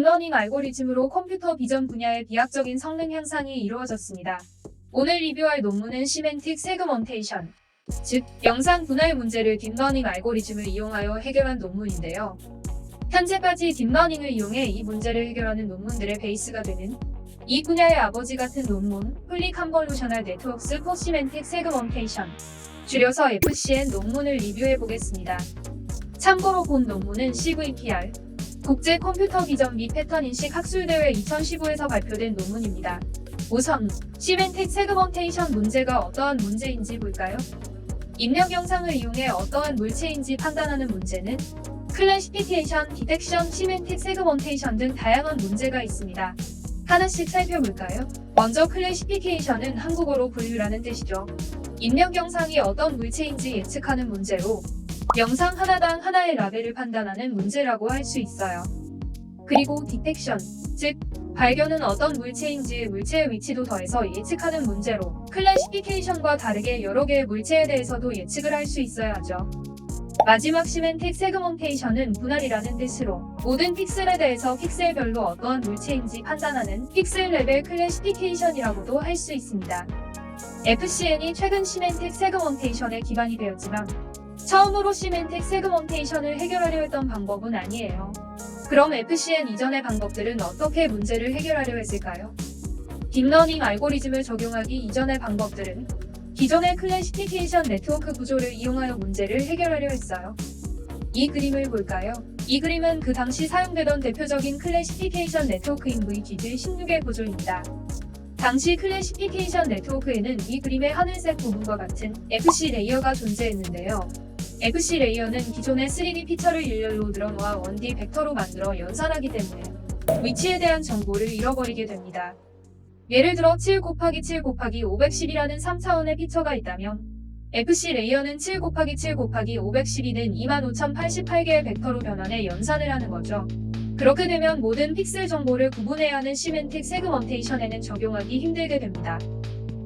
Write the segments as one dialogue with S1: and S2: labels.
S1: 딥러닝 알고리즘으로 컴퓨터 비전 분야의 비약적인 성능 향상이 이루어졌습니다. 오늘 리뷰할 논문은 시멘틱 세그먼테이션, 즉 영상 분할 문제를 딥러닝 알고리즘을 이용하여 해결한 논문인데요. 현재까지 딥러닝을 이용해 이 문제를 해결하는 논문들의 베이스가 되는 이 분야의 아버지 같은 논문, 풀리 컨볼루셔널 네트워크스 포 시멘틱 세그먼테이션, 줄여서 FCN 논문을 리뷰해 보겠습니다. 참고로 본 논문은 CVPR, 국제 컴퓨터 비전 및 패턴 인식 학술대회 2015에서 발표된 논문입니다. 우선 시멘틱 세그먼테이션 문제가 어떠한 문제인지 볼까요? 입력 영상을 이용해 어떠한 물체인지 판단하는 문제는 클래시피케이션, 디텍션, 시멘틱 세그먼테이션 등 다양한 문제가 있습니다. 하나씩 살펴볼까요? 먼저 클래시피케이션은 한국어로 분류라는 뜻이죠. 입력 영상이 어떤 물체인지 예측하는 문제로 영상 하나당 하나의 라벨을 판단하는 문제라고 할 수 있어요. 그리고 디텍션, 즉 발견은 어떤 물체인지 물체의 위치도 더해서 예측하는 문제로 클래시피케이션과 다르게 여러 개의 물체에 대해서도 예측을 할 수 있어야 하죠. 마지막 시멘틱 세그먼테이션은 분할이라는 뜻으로 모든 픽셀에 대해서 픽셀별로 어떠한 물체인지 판단하는 픽셀 레벨 클래시피케이션이라고도 할 수 있습니다. FCN이 최근 시멘틱 세그먼테이션에 기반이 되었지만 처음으로 시멘틱 세그먼테이션을 해결하려 했던 방법은 아니에요. 그럼 FCN 이전의 방법들은 어떻게 문제를 해결하려 했을까요? 딥러닝 알고리즘을 적용하기 이전의 방법들은 기존의 클래시피케이션 네트워크 구조를 이용하여 문제를 해결하려 했어요. 이 그림을 볼까요? 이 그림은 그 당시 사용되던 대표적인 클래시피케이션 네트워크인 VGD16의 구조입니다. 당시 클래시피케이션 네트워크에는 이 그림의 하늘색 부분과 같은 FC 레이어가 존재했는데요. FC 레이어는 기존의 3D 피처를 일렬로 늘어놓아 1D 벡터로 만들어 연산하기 때문에 위치에 대한 정보를 잃어버리게 됩니다. 예를 들어 7 곱하기 7 곱하기 510이라는 3차원의 피처가 있다면 FC 레이어는 7 곱하기 7 곱하기 510이 된 25088개의 벡터로 변환해 연산을 하는 거죠. 그렇게 되면 모든 픽셀 정보를 구분해야 하는 시멘틱 세그먼테이션에는 적용하기 힘들게 됩니다.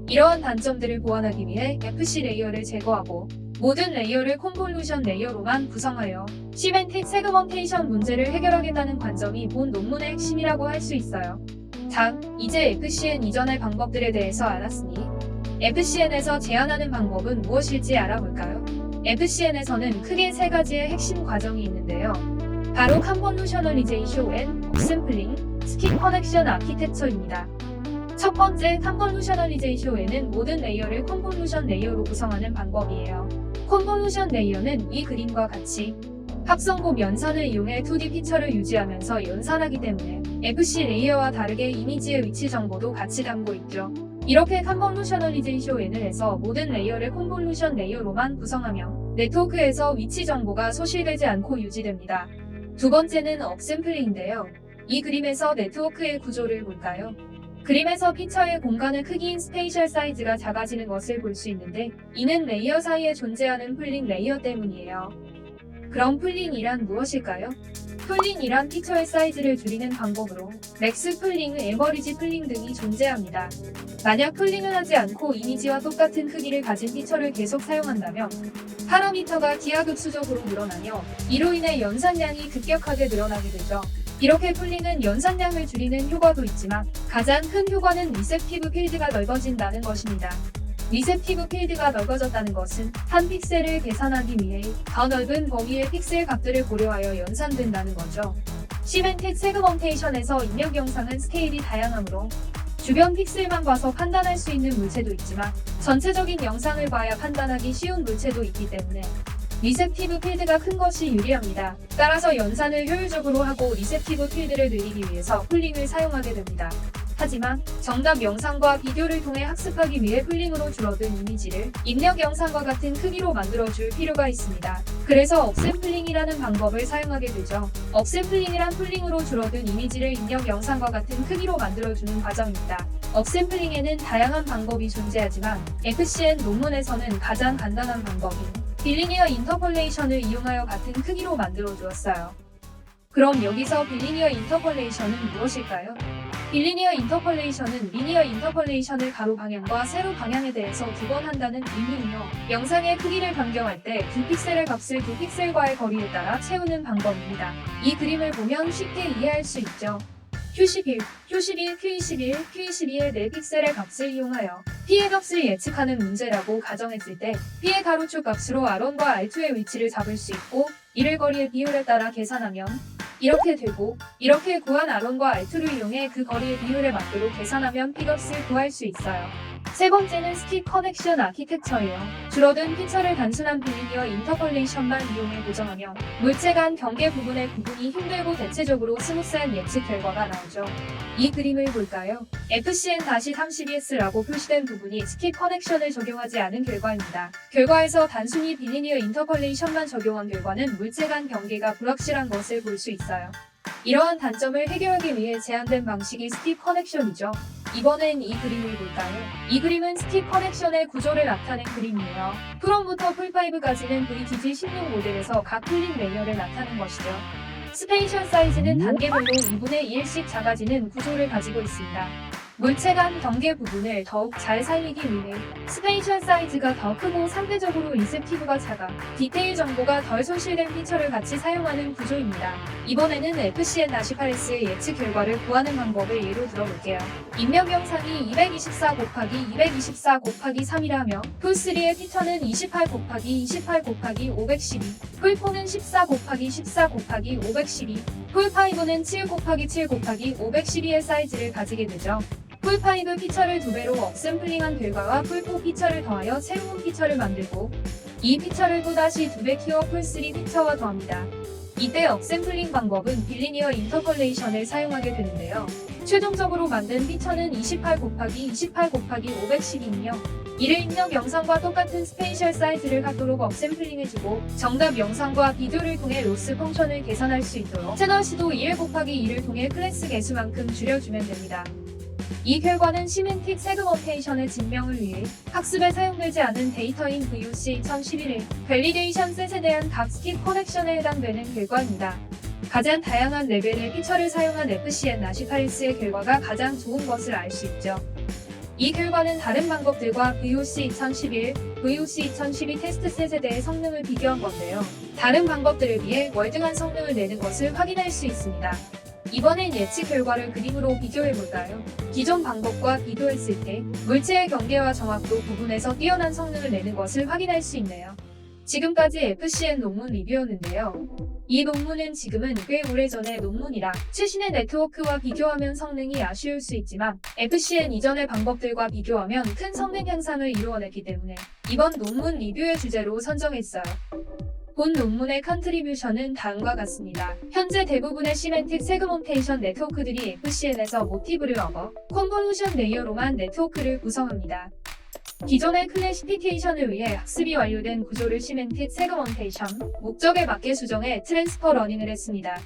S1: 이러한 단점들을 보완하기 위해 FC 레이어를 제거하고 모든 레이어를 콘볼루션 레이어로만 구성하여 시멘틱 세그먼테이션 문제를 해결하겠다는 관점이 본 논문의 핵심이라고 할 수 있어요. 자, 이제 FCN 이전의 방법들에 대해서 알았으니 FCN에서 제안하는 방법은 무엇일지 알아볼까요? FCN에서는 크게 세 가지의 핵심 과정이 있는데요. 바로 컨볼루셔널리제이션 앤 업샘플링, 스킵 커넥션 아키텍처입니다. 첫 번째 컨볼루셔널리제이션에는 모든 레이어를 컨볼루션 레이어로 구성하는 방법이에요. 컨볼루션 레이어는 이 그림과 같이 합성곱 연산을 이용해 2D 피처를 유지하면서 연산하기 때문에 FC 레이어와 다르게 이미지의 위치 정보도 같이 담고 있죠. 이렇게 컨볼루셔널리제이션을 해서 모든 레이어를 컨볼루션 레이어로만 구성하며 네트워크에서 위치 정보가 소실되지 않고 유지됩니다. 두 번째는 업샘플링인데요. 이 그림에서 네트워크의 구조를 볼까요? 그림에서 피처의 공간의 크기인 스페이셜 사이즈가 작아지는 것을 볼 수 있는데 이는 레이어 사이에 존재하는 풀링 레이어 때문이에요. 그럼 풀링이란 무엇일까요? 풀링이란 피처의 사이즈를 줄이는 방법으로 맥스 풀링, 에버리지 풀링 등이 존재합니다. 만약 풀링을 하지 않고 이미지와 똑같은 크기를 가진 피처를 계속 사용한다면 파라미터가 기하급수적으로 늘어나며 이로 인해 연산량이 급격하게 늘어나게 되죠. 이렇게 풀링은 연산량을 줄이는 효과도 있지만 가장 큰 효과는 리셉티브 필드가 넓어진다는 것입니다. 리셉티브 필드가 넓어졌다는 것은 한 픽셀을 계산하기 위해 더 넓은 범위의 픽셀 값들을 고려하여 연산된다는 거죠. 시멘틱 세그먼테이션에서 입력 영상은 스케일이 다양하므로 주변 픽셀만 봐서 판단할 수 있는 물체도 있지만 전체적인 영상을 봐야 판단하기 쉬운 물체도 있기 때문에 리셉티브 필드가 큰 것이 유리합니다. 따라서 연산을 효율적으로 하고 리셉티브 필드를 늘리기 위해서 풀링을 사용하게 됩니다. 하지만 정답 영상과 비교를 통해 학습하기 위해 풀링으로 줄어든 이미지를 입력 영상과 같은 크기로 만들어줄 필요가 있습니다. 그래서 업샘플링이라는 방법을 사용하게 되죠. 업샘플링이란 풀링으로 줄어든 이미지를 입력 영상과 같은 크기로 만들어주는 과정입니다. 업샘플링에는 다양한 방법이 존재하지만 FCN 논문에서는 가장 간단한 방법인 빌리니어 인터폴레이션을 이용하여 같은 크기로 만들어 주었어요. 그럼 여기서 빌리니어 인터폴레이션은 무엇일까요? 빌리니어 인터폴레이션은 리니어 인터폴레이션을 가로 방향과 세로 방향에 대해서 두 번 한다는 의미이며 영상의 크기를 변경할 때 두 픽셀의 값을 두 픽셀과의 거리에 따라 채우는 방법입니다. 이 그림을 보면 쉽게 이해할 수 있죠. Q11, Q11, Q21, Q22의 4픽셀의 값을 이용하여 P의 값을 예측하는 문제라고 가정했을 때 P의 가로축 값으로 R1과 R2의 위치를 잡을 수 있고 이를 거리의 비율에 따라 계산하면 이렇게 되고 이렇게 구한 R1과 R2를 이용해 그 거리의 비율에 맞도록 계산하면 P값을 구할 수 있어요. 세 번째는 스킵 커넥션 아키텍처예요. 줄어든 피처를 단순한 빌리니어 인터폴레이션만 이용해 고정하며 물체 간 경계 부분의 구분이 힘들고 대체적으로 스무스한 예측 결과가 나오죠. 이 그림을 볼까요? FCN-32S라고 표시된 부분이 스킵 커넥션을 적용하지 않은 결과입니다. 결과에서 단순히 빌리니어 인터폴레이션만 적용한 결과는 물체 간 경계가 불확실한 것을 볼 수 있어요. 이러한 단점을 해결하기 위해 제안된 방식이 스킵 커넥션이죠. 이번엔 이 그림을 볼까요? 이 그림은 스킵 커넥션의 구조를 나타낸 그림이에요. 프롬부터 풀5까지는 VTG16 모델에서 각 풀린 레이어를 나타낸 것이죠. 스페이셜 사이즈는 단계별로 2분의 1씩 작아지는 구조를 가지고 있습니다. 물체 간 경계 부분을 더욱 잘 살리기 위해 스페이셜 사이즈가 더 크고 상대적으로 리셉티브가 작아 디테일 정보가 덜 손실된 피처를 같이 사용하는 구조입니다. 이번에는 FCN-8S의 예측 결과를 구하는 방법을 예로 들어볼게요. 입력 영상이 224 곱하기 224 곱하기 3이라며 풀3의 피처는 28 곱하기 28 곱하기 512, 풀4는 14 곱하기 14 곱하기 512, 풀5는 7 곱하기 7 곱하기 512의 사이즈를 가지게 되죠. 풀5 피처를 2배로 업샘플링한 결과와 풀4 피처를 더하여 새로운 피처를 만들고 이 피처를 또다시 2배 키워 풀3 피처와 더합니다. 이때 업샘플링 방법은 빌리니어 인터폴레이션을 사용하게 되는데요. 최종적으로 만든 피처는 28 곱하기 28 곱하기 512이며 이를 입력 영상과 똑같은 스페이셜 사이즈를 갖도록 업샘플링해주고 정답 영상과 비교를 통해 로스 펑션을 계산할 수 있도록 채널 수도 1 곱하기 2를 통해 클래스 개수만큼 줄여주면 됩니다. 이 결과는 시멘틱 세그먼테이션의 증명을 위해 학습에 사용되지 않은 데이터인 VOC 2011의 밸리데이션 셋에 대한 각 스킵 커넥션에 해당되는 결과입니다. 가장 다양한 레벨의 피처를 사용한 FCN-8S의 결과가 가장 좋은 것을 알 수 있죠. 이 결과는 다른 방법들과 VOC 2011, VOC 2012 테스트 셋에 대해 성능을 비교한 건데요. 다른 방법들에 비해 월등한 성능을 내는 것을 확인할 수 있습니다. 이번엔 예측 결과를 그림으로 비교해볼까요? 기존 방법과 비교했을 때 물체의 경계와 정확도 부분에서 뛰어난 성능을 내는 것을 확인할 수 있네요. 지금까지 FCN 논문 리뷰였는데요. 이 논문은 지금은 꽤 오래전의 논문이라 최신의 네트워크와 비교하면 성능이 아쉬울 수 있지만 FCN 이전의 방법들과 비교하면 큰 성능 향상을 이루어냈기 때문에 이번 논문 리뷰의 주제로 선정했어요. 본 논문의 컨트리뷰션은 다음과 같습니다. 현재 대부분의 시멘틱 세그먼테이션 네트워크들이 FCN에서 모티브를 얻어 컨볼루션 레이어로만 네트워크를 구성합니다. 기존의 클래시피케이션을 위해 학습이 완료된 구조를 시멘틱 세그먼테이션 목적에 맞게 수정해 트랜스퍼 러닝을 했습니다.